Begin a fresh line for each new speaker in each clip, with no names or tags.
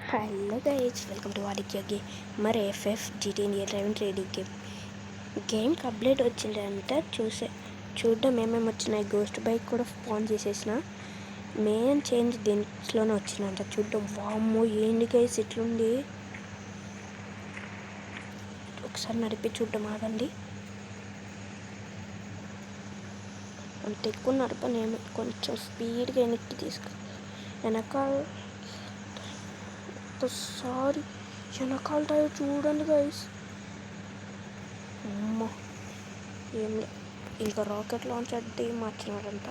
Hello guys, welcome to ఆడిక్యా game. మరి FF GTA driving trading గేమ్కి అప్డేట్ వచ్చిందంటే చూడడం ఏమేమి వచ్చినాయి. గోస్ట్ బైక్ కూడా స్పాన్ చేసేసిన మెయిన్ చేంజ్ దీంట్లోనే వచ్చిందంట. చూడడం వామ్మో ఏంటి గైస్ ఇట్లుంది. ఒకసారి నడిపి చూడడం ఆగండి. అంత ఎక్కువ నడపనేమి, కొంచెం స్పీడ్గా వెనకాల టైర్ చూడండి గైస్. అమ్మ ఏం ఇంకా రాకెట్ లాంచర్ మార్చినారంట.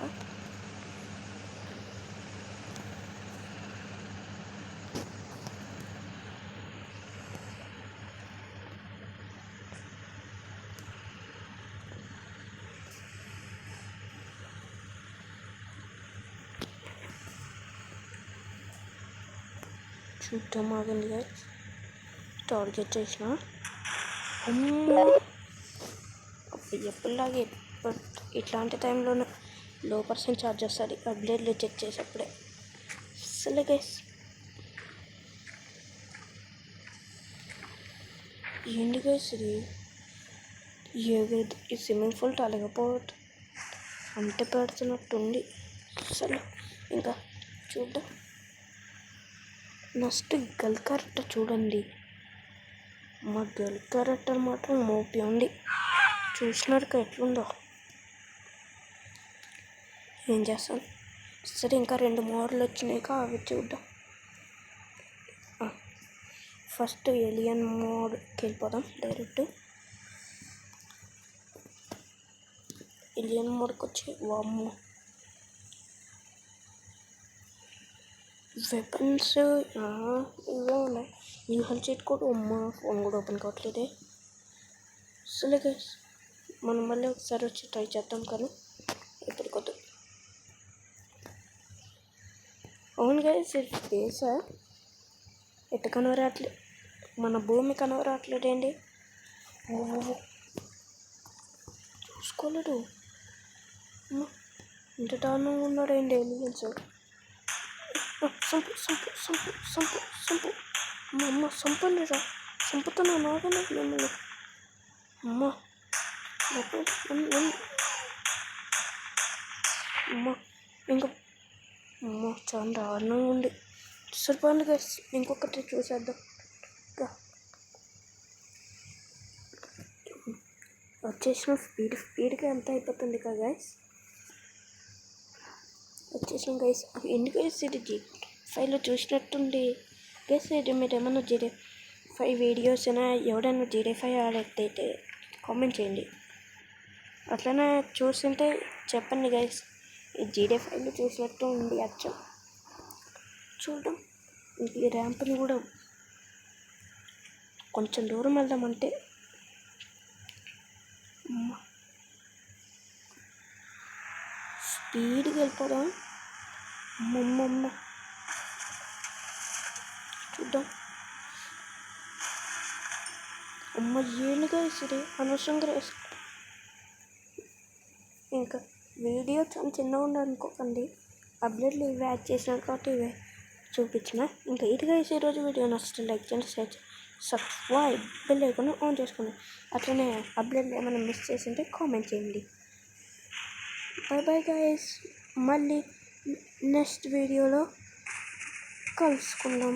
చూద్దాం ఆగండి గైస్. టార్గెట్ చేసిన అమ్మో ఎప్పుడులాగే ఇట్లాంటి టైంలోనే లో పర్సెంట్ ఛార్జ్ వస్తుంది. అప్డేట్లు చెక్ చేసేప్పుడే అసలు గైస్ ఏంటి గైస్ ఇది ఈ స్విమ్మింగ్ పూల్ తలగపోవద్దు అంటే పెడుతున్నట్టుంది. అసలు ఇంకా చూద్దాం. నెక్స్ట్ గల్ క్యారెక్టర్ చూడండి. మా గల్ క్యారెక్టర్ మాత్రం మోపి ఉంది. చూసినారు ఎట్లుందో. ఏం చేస్తాను సరే, ఇంకా 2 మోడల్ వచ్చినాయిక అవి చూద్దాం. ఫస్ట్ ఏలియన్ మోడ్కి వెళ్ళిపోదాం. డైరెక్ట్ ఏలియన్ మోడ్కి వచ్చి వామ్మో వెపన్స్ ఇవే ఉన్నాయి. న్యూ హెల్త్ సెట్ కూడా ఫోన్ కూడా ఓపెన్ కావట్లేదే. అసలు గైస్ మనం మళ్ళీ ఒకసారి వచ్చి ట్రై చేద్దాం, కానీ ఇప్పుడు కొద్దు. అవును గైస్, ఇది స్పేసా ఎట్ట కనవరాట్లే, మన భూమి కనవరాట్లేదేంటి. చూసుకోలేడు ఇంత దారుణంగా ఉన్నాడేంటి ఎలియన్స్. సంపు మా అమ్మ సంపలేదా, సంపుతున్నా నాగనే మిమ్మల్ని. అమ్మ అమ్మ ఇంకా అమ్మ చాలా దారుణంగా ఉంది. సరిపోయింది గైస్, ఇంకొకటి చూసేద్దాం. వచ్చేసిన స్పీడ్గా ఎంత అయిపోతుంది కదా గైస్. వచ్చేసిన గైస్ ఎందుకు గైస్ ఇది GTA5లో చూసినట్టుంది గైస్. ఇది మీరు ఏమన్నా GTA5 వీడియోస్ అయినా ఎవడైనా GTA5 ఆడైతే కామెంట్ చేయండి. అట్లనే చూస్తుంటే చెప్పండి గైస్. ఈ GTA5లో చూసినట్టు ఉంది అచ్చం. చూద్దాం. ఈ ర్యాంప్ని కూడా కొంచెం దూరం వెళ్దామంటే స్పీడ్గా వెళ్ళిపోదాం. అమ్మమ్మ చూద్దాం. అమ్మ ఏనుగా ఇస్తుంది అనవసరంగా రేస్. ఇంకా వీడియో చాలా చిన్నగా ఉండాలనుకోకండి, అప్డేట్లు ఇవి యాడ్ చేసినారు కాబట్టి ఇవే చూపించిన. ఇంకా ఇదిగా ఈరోజు వీడియో నచ్చితే లైక్ చేయండి, షేర్ చేయండి, సబ్స్క్రైబ్ బెల్ ఐకాన్ ఆన్ చేసుకోండి. అట్లనే అప్డేట్లు ఏమైనా మిస్ చేసింటే కామెంట్ చేయండి. బై గైస్, మళ్ళీ నెక్స్ట్ వీడియోలో కలుసుకుందాం.